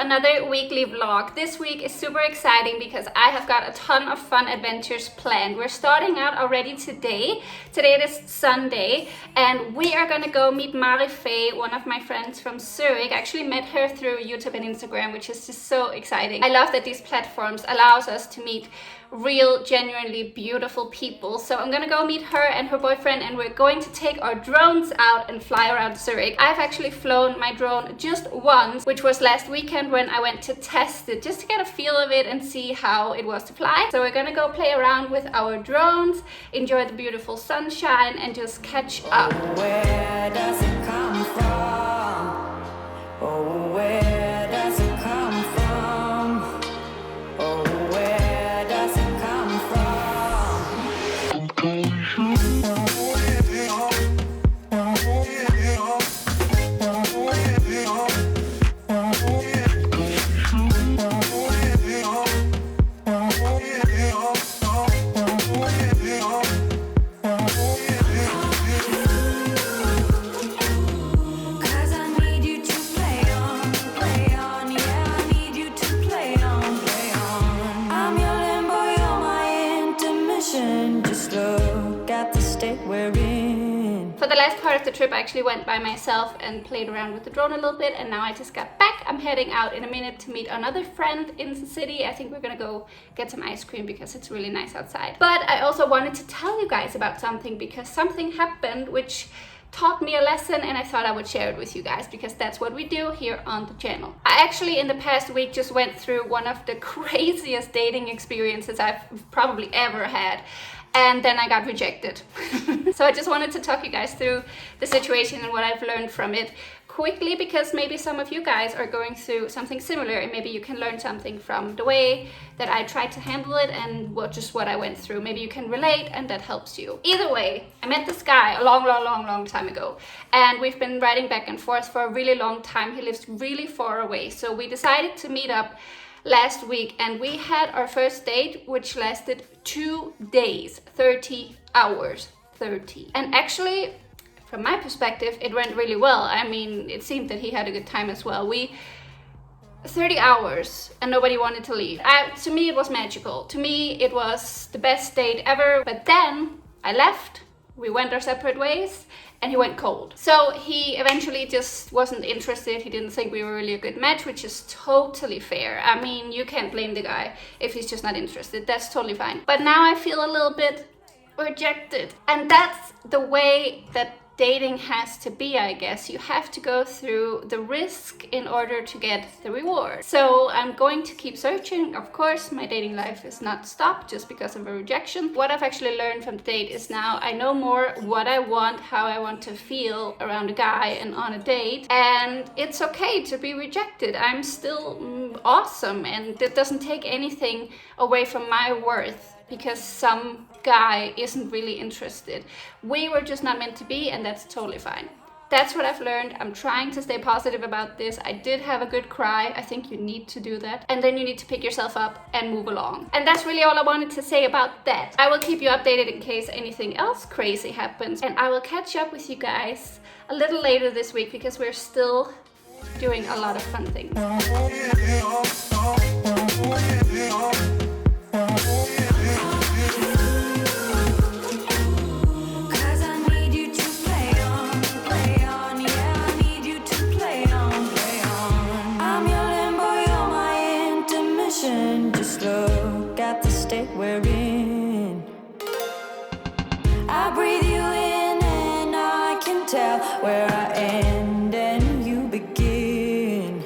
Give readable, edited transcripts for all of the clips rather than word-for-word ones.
another weekly vlog. This week is super exciting because I have got a ton of fun adventures planned. We're starting out already today. Today it is Sunday and we are gonna go meet Mari Faye, one of my friends from Zurich. I actually met her through YouTube and Instagram, which is just so exciting. I love that these platforms allows us to meet real, genuinely beautiful people. So I'm gonna go meet her and her boyfriend and we're going to take our drones out and fly around Zurich. I've actually flown my drone just once, which was last weekend when I went to test it, just to get a feel of it and see how it was to fly. So we're gonna go play around with our drones, enjoy the beautiful sunshine and just catch up. Where does it come from? Oh, where does it come from? Oh, where does it come For the last part of the trip, I actually went by myself and played around with the drone a little bit, and now I just got back. I'm heading out in a minute to meet another friend in the city. I think we're gonna go get some ice cream because it's really nice outside. But I also wanted to tell you guys about something because something happened which taught me a lesson and I thought I would share it with you guys because that's what we do here on the channel. I actually in the past week just went through one of the craziest dating experiences I've probably ever had. And then I got rejected. So I just wanted to talk you guys through the situation and what I've learned from it quickly, because maybe some of you guys are going through something similar and maybe you can learn something from the way that I tried to handle it and what I went through. Maybe you can relate and that helps you. Either way, I met this guy a long time ago and we've been writing back and forth for a really long time. He lives really far away. So we decided to meet up last week and we had our first date, which lasted 2 days, 30 hours, 30. And actually, from my perspective, it went really well. I mean, it seemed that he had a good time as well. 30 hours and nobody wanted to leave. To me, it was magical. To me, it was the best date ever. But then I left, we went our separate ways, and he went cold. So he eventually just wasn't interested. He didn't think we were really a good match, which is totally fair. I mean, you can't blame the guy if he's just not interested. That's totally fine. But now I feel a little bit rejected. And that's the way that dating has to be, I guess. You have to go through the risk in order to get the reward. So I'm going to keep searching. Of course, my dating life is not stopped just because of a rejection. What I've actually learned from the date is now I know more what I want, how I want to feel around a guy and on a date. And it's okay to be rejected. I'm still awesome and it doesn't take anything away from my worth because some guy isn't really interested. We were just not meant to be, and that's totally fine. That's what I've learned. I'm trying to stay positive about this. I did have a good cry. I think you need to do that. And then you need to pick yourself up and move along. And that's really all I wanted to say about that. I will keep you updated in case anything else crazy happens. And I will catch up with you guys a little later this week because we're still doing a lot of fun things. Just look at the state we're in. I breathe you in and I can tell where I end and you begin.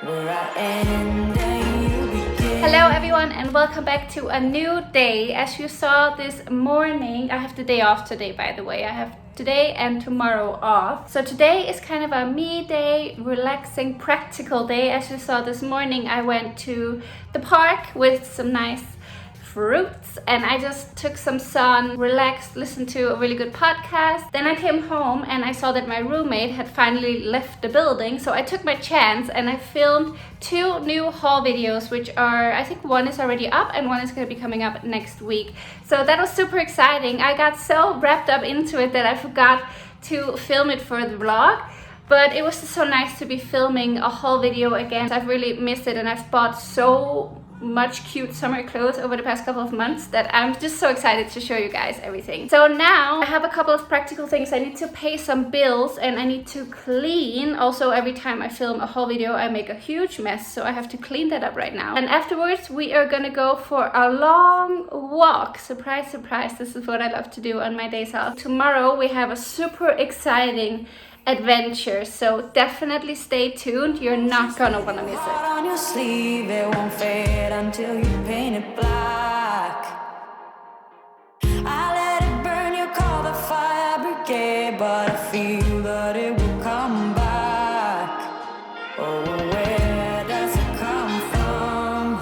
Where I end and you begin. Hello everyone and welcome back to a new day. As you saw this morning, I have the day off today, by the way. I have today and tomorrow off. So today is kind of a me day, relaxing, practical day. As you saw this morning, I went to the park with some nice fruits and I just took some sun, relaxed, listened to a really good podcast. Then I came home and I saw that my roommate had finally left the building, so I took my chance and I filmed 2 new haul videos, which are, I think one is already up and one is going to be coming up next week. So that was super exciting. I got so wrapped up into it that I forgot to film it for the vlog. But it was just so nice to be filming a whole video again. I've really missed it, and I've bought so much cute summer clothes over the past couple of months that I'm just so excited to show you guys everything. So now I have a couple of practical things. I need to pay some bills and I need to clean. Also, every time I film a whole video I make a huge mess, so I have to clean that up right now. And afterwards we are gonna go for a long walk. Surprise, surprise, this is what I love to do on my days off. Tomorrow we have a super exciting adventure, so definitely stay tuned. You're not gonna want to miss it. On your sleeve, it won't fade until you paint it black. I let it burn, you call the fire brigade, but I feel that it will come back. Oh, where does it come from?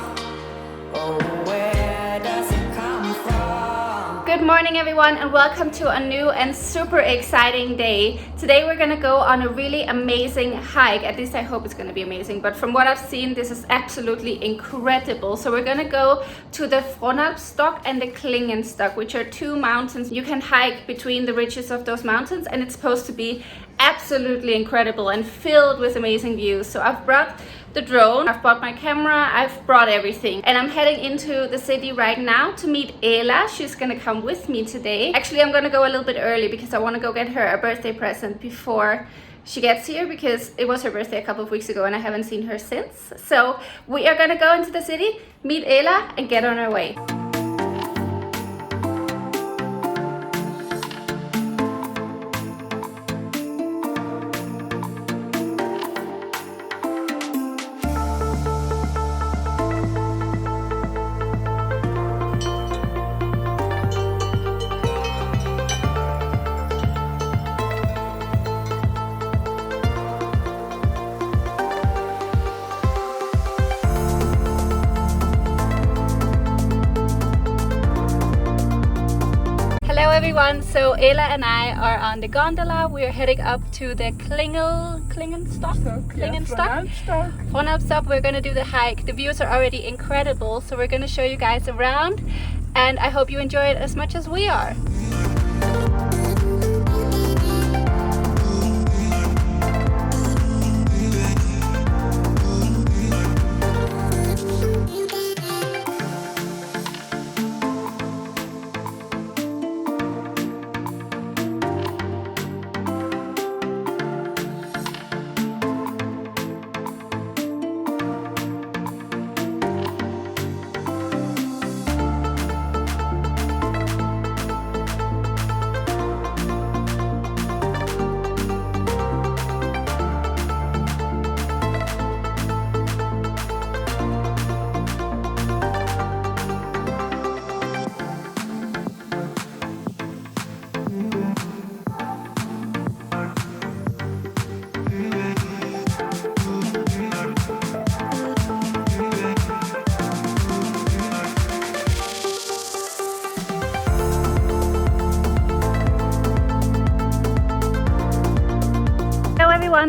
Oh, where does it come from? Good morning everyone, and welcome to a new and super exciting day. Today we're gonna go on a really amazing hike. At least I hope it's gonna be amazing, but from what I've seen, this is absolutely incredible. So we're gonna go to the Fronalpstok and the Klingenstock, which are two mountains. You can hike between the ridges of those mountains, and it's supposed to be absolutely incredible and filled with amazing views. So I've brought the drone, I've brought my camera, I've brought everything, and I'm heading into the city right now to meet Ela. She's gonna come with me today. Actually, I'm gonna go a little bit early because I want to go get her a birthday present before she gets here, because it was her birthday a couple of weeks ago and I haven't seen her since. So we are gonna go into the city, meet Ela, and get on our way. Everyone, so Ela and I are on the gondola. We are heading up to the Klingenstock. Fronalpstok. We're gonna do the hike. The views are already incredible, so we're gonna show you guys around, and I hope you enjoy it as much as we are.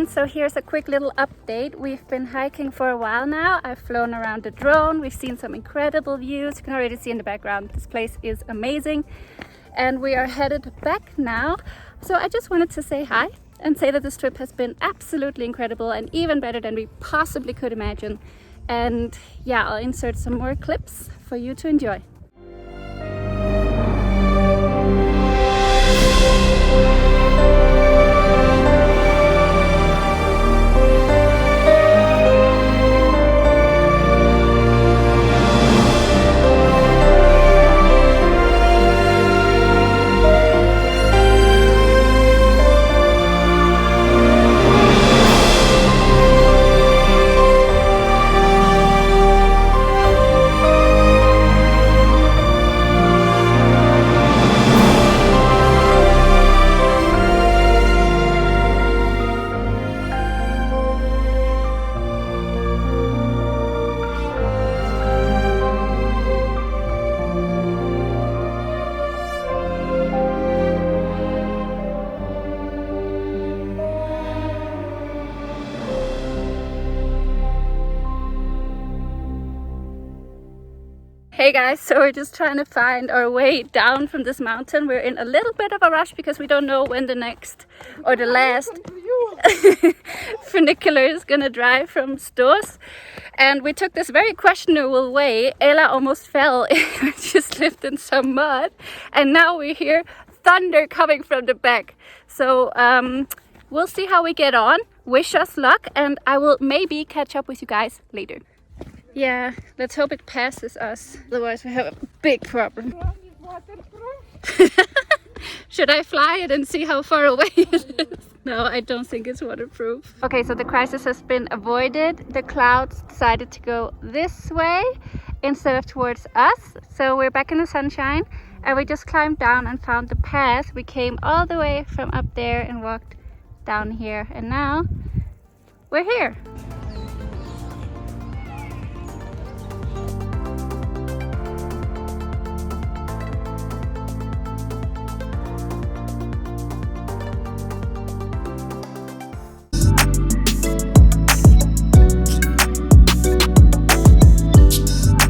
So here's a quick little update. We've been hiking for a while now. I've flown around the drone. We've seen some incredible views. You can already see in the background, this place is amazing. And we are headed back now. So I just wanted to say hi and say that this trip has been absolutely incredible and even better than we possibly could imagine. And yeah, I'll insert some more clips for you to enjoy. Hey guys, so we're just trying to find our way down from this mountain. We're in a little bit of a rush because we don't know when the next or the last funicular is gonna drive from Stores, and we took this very questionable way. Ella almost fell. She slipped in some mud, and now we hear thunder coming from the back. So we'll see how we get on. Wish us luck, and I will maybe catch up with you guys later. Yeah, let's hope it passes us. Otherwise we have a big problem. Should I fly it and see how far away it is? No, I don't think it's waterproof. Okay, so the crisis has been avoided. The clouds decided to go this way instead of towards us. So we're back in the sunshine, and we just climbed down and found the path. We came all the way from up there and walked down here, and now we're here.